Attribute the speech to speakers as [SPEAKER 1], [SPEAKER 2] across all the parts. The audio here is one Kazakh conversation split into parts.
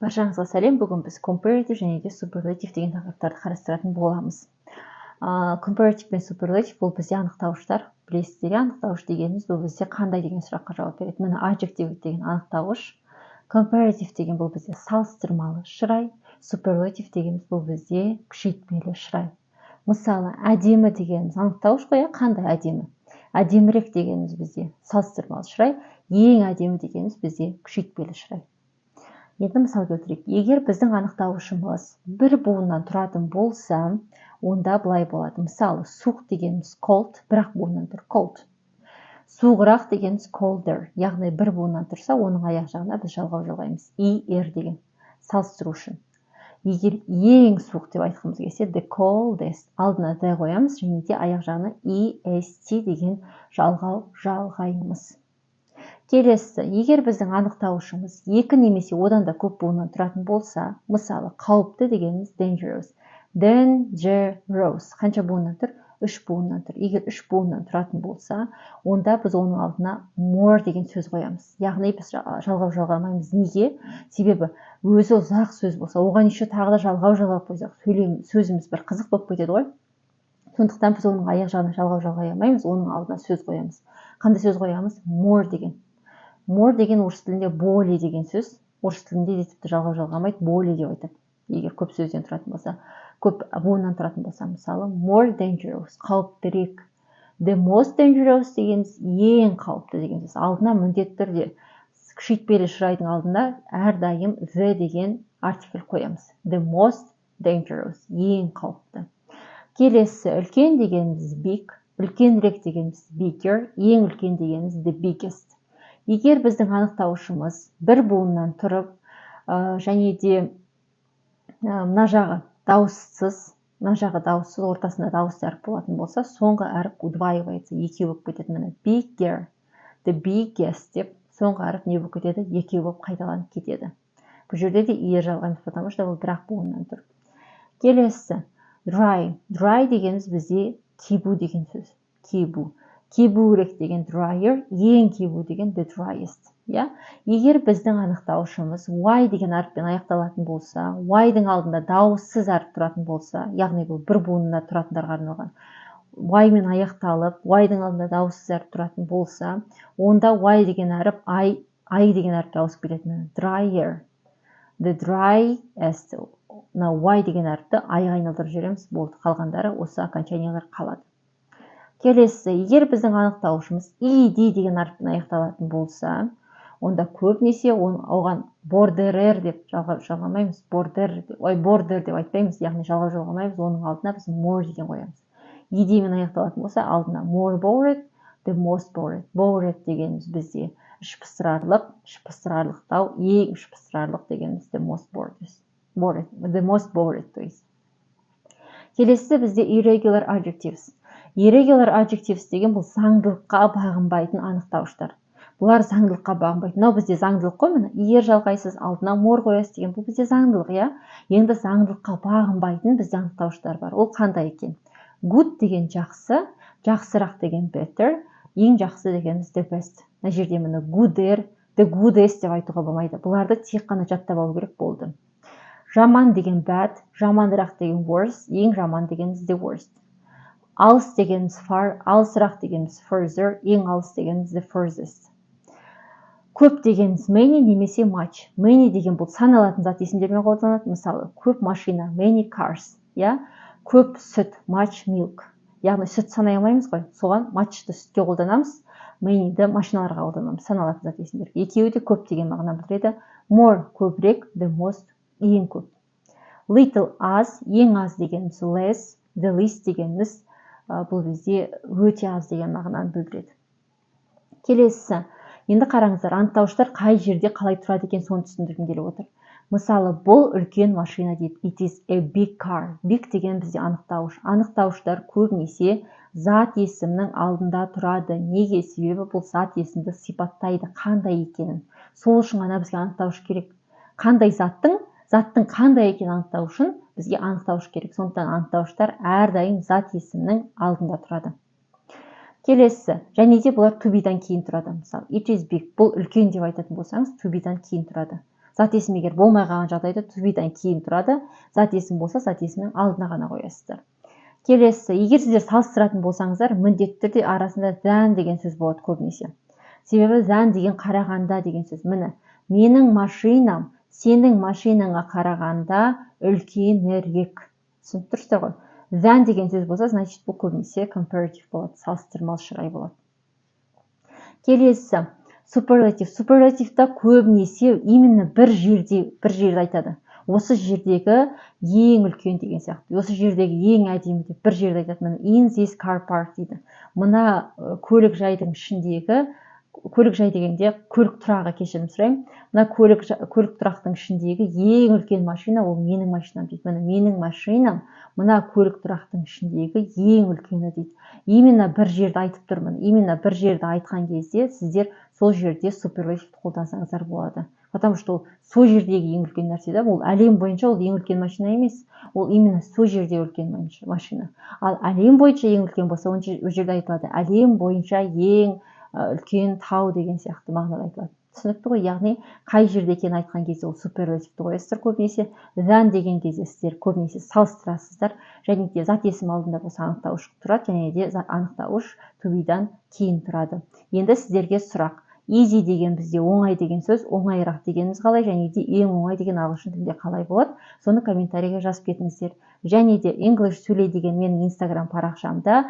[SPEAKER 1] Баршаңызға сәлем. Бүгін біз comparative және де superlative деген тақырыптарды қарастыратын боламыз. Comparative пен superlative бұл бізде анықтауыштар. Білесіздер, анықтауыш дегеніміз бұл бізде қандай деген сұраққа жауап береді. Міне adjective деген анықтауыш. Comparative деген бұл бізде салыстырмалы шырай. Superlative дегеніміз бұл бізде күшейтпелі шырай. Мысалы, әдемі дегеніміз анықтауыш қой, қандай әдемі? Әдемірек дегеніміз бізде салыстырмалы шырай. Ең әдемі дегеніміз бізде күшейтпелі шырай. Енді мысал келтірейік. Егер біздің анықтауышымыз бір буыннан тұратын болса, онда былай болады. Мысалы, суық дегеніміз cold, бірақ буыннан тұр cold. Суығырақ дегеніміз colder, яғни бір буыннан тұрса, оның аяқ жағына біз жалғау жалғаймыз. er деген салыстыру үшін. Егер ең суық деп айтқымыз келсе, the coldest алдына the қоямыз, және де аяқ жағына est деген жалғау жалғаймыз. Келесі, егер біздің анықтауышымыз екі немесе одан да көп буыннан тұратын болса, мысалы, қауіпті дегеніміз dangerous. Dangerous. Қанша буыннан тұр? 3 буыннан тұр. Егер 3 буыннан тұратын болса, онда біз оның алдына more деген сөз қоямыз. Яғни біз жалғау жалғамаймыз. Неге? Себебі өзі ұзақ сөз болса, оған еще тағы да жалғау жалғап қойсақ, сөзіміз бір қызық болып кетеді ғой. Сондықтан біз оның аяқ жағына жалғау жалғай алмаймыз, оның алдына сөз қоямыз. Қандай сөз қоямыз? More деген. More деген орыс тілінде более деген сөз. Орыс тілінде де тіпті жалғау жалғамайды, более деп айтады. Егер көп сөзден тұратын болса, көп буыннан тұратын болса, мысалы, more dangerous, қауіптірек. The most dangerous дегеніміз ең қауіпті деген сөз. Алдына міндетті түрде күшейтпелі шырайдың алдында әрдайым the деген артикль қоямыз. The most dangerous, ең қауіпті. Келесі, үлкен дегеніміз big, үлкенірек дегеніміз bigger, ең үлкен дегеніміз the biggest. Егер біздің анықтауышымыз бір буыннан тұрып, және де мына жағы дауыссыз, ортасында дауысты әріп болатын болса, соңғы әріп удваивается, екеу болып кетеді. Міне bigger, the biggest деп, соңғы әріп не болып кетеді? Екеу болып қайталанып кетеді. Бұл жерде де er жалғаймыз, потому что бұл бірақ буыннан тұр. Келесі, dry. Dry дегеніміз бізде кебу деген сөз. Кебу. Кебурек деген dryer, ең кебу деген the driest. Егер біздің анықтаушымыз y деген әріппен аяқталатын болса, y-дың алдында дауыссыз әріп тұратын болса, яғни бұл бір буынында тұратындарға арналған, y-мен аяқталып, y-дың алдында дауыссыз әріп тұратын болса, онда y деген әріп I деген әріпке ауысып кетеді. Dryer. The driest. Y деген әріпті I-ға айналдырып жібереміз, болды. Қалғандары осы окончаниялар қалады. Келесі, егер біздің анықтауышымыз ed деген әріппен аяқталатын болса, онда көбінесе оған borderer деп жалғамаймыз. Border деп айтпаймыз, яғни жалғау жалғамаймыз, оның алдына біз more деген қоямыз. ed мен аяқталатын болса, алдына more bored, the most bored. Bored дегеніміз бізде ішпыстырарлықтау, ең ішпыстырарлық дегеніміз the most bored. The most bored, то есть. Келесі бізде irregular adjectives. Irregular adjectives деген бұл заңдылыққа бағынбайтын анықтауыштар. Бұлар заңдылыққа бағынбайтын. Мынау бізде заңдылық қой, міне, er жалғайсыз, алдына more қоясыз деген бұл бізде заңдылық, Енді заңдылыққа бағынбайтын бізде анықтауыштар бар. Ол қандай екен? Good деген жақсы, жақсырақ деген better, ең жақсы дегеніміз the best. Мына жерде міне gooder, the goodest деп айтуға болмайды. Бұларды тек қана жаттап алу керек болды. Жаман деген bad, жамандырақ деген worse, ең жаман дегеніміз the worst. Алыс дегеніміз far, алысырақ дегеніміз further, ең алыс дегеніміз the furthest. Көп дегеніміз many немесе much. Many деген бұл саналатын зат есімдермен қолданылады. Мысалы, көп машина, many cars, көп сүт, much milk. Яғни сүт санай алмаймыз ғой. Соған muchты сүтке қолданамыз, manyді машиналарға қолданамыз, саналатын зат есімдер. Екеуі де көп деген мағына білдіреді. More көбірек, the most ең көп. Little аз, ең аз дегеніміз less, the least дегеніміз бұл бізде өте аз деген мағынаны білдіреді. Келесі, енді қараңыздар, анықтауыштар қай жерде қалай тұрады екен, соны түсіндіргім келіп отыр. Мысалы, бұл үлкен машина дейді. It is a big car. Big деген бізде анықтауыш. Анықтауыштар көбінесе зат есімнің алдында тұрады. Неге? Себебі бұл зат есімді сипаттайды, қандай екенін. Сол үшін ғана бізге анықтауыш керек. Қандай заттың қандай екенін анықтау үшін бізге анықтауыш керек. Сондықтан анықтауыштар әрдайым зат есімнің алдында тұрады. Келесі, және де бұлар to be-дан кейін тұрады. Мысалы, it is big, бұл үлкен деп айтатын болсаңыз, to be-дан кейін тұрады. зат есім егер болмай қалған жағдайда to be'дан кейін тұрады. Зат есім болса, зат есімнің алдына ғана қоясыздар. Келесі, егер сіздер салыстыратын болсаңыздар, міндетті түрде арасында than деген сөз болады көбінесе. Себебі than деген қарағанда деген сөз. Міне, менің машинам сенің машинаңа қарағанда үлкенірек. Түсініп тұрсыздар ғой? Than деген сөз болса, значит бұл көбінесе comparative болады, салыстырмалы шырай болады. Келесі, superlative. Superlative-та көбінесе именно бір жерді айтады. Осы жердегі ең үлкен деген сияқты. Осы жердегі ең әдемі деп бір жерді айтады. In this car park дейді. Мына көлік жайдың ішіндегі, көлік жай дегенде көлік тұрағы, кешірім сұраймын. Мына көлік тұрақтың ішіндегі ең үлкен машина ол менің машинам дейді. Менің машинам мына көлік тұрақтың ішіндегі ең үлкені дейді. Именно бір жерді айтып тұрмын. Именно бір жерді айтқан кезде сіздер сол жерде суперлатив қолдансаңыздар болады. Потому что ол сол жердегі ең үлкен нәрсе да, ол әлем бойынша ол ең үлкен машина емес. Ол именно сол жерде үлкен машина. Ал әлем бойынша ең үлкен болса, ол жерде айтылады. Әлем бойынша ең үлкен тау деген сияқты мағынада айтылады. Түсінікті ғой? Яғни қай жерде екенін айтқан кезде ол суперлативті қоясыздар көбінесе. Than деген кезде сіздер көбінесе салыстырасыздар. Және де зат есім алдында болса анықтауыш тұрады, және де анықтауыш to be'дан кейін тұрады. Енді сіздерге сұрақ. Easy деген бізде оңай деген сөз, оңайырақ дегеніміз қалай, және де ең оңай деген ағылшын тілінде қалай болады, соны комментарийге жазып кетіңіздер. Және де English сөйлей деген менің Instagram парақшамда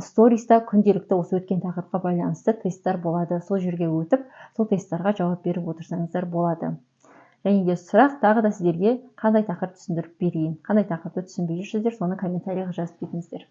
[SPEAKER 1] сториста күнделікті осы өткен тақырыпқа байланысты тесттер болады. Сол жерге өтіп, сол тесттарға жауап беріп отырсаңыздар болады. Және де сұрақ тағы да сіздерге қандай тақырып түсіндіріп берейін, қандай тақырыпты түсінбей жүрсіздер, соны комментарийге жазып кетіңіздер.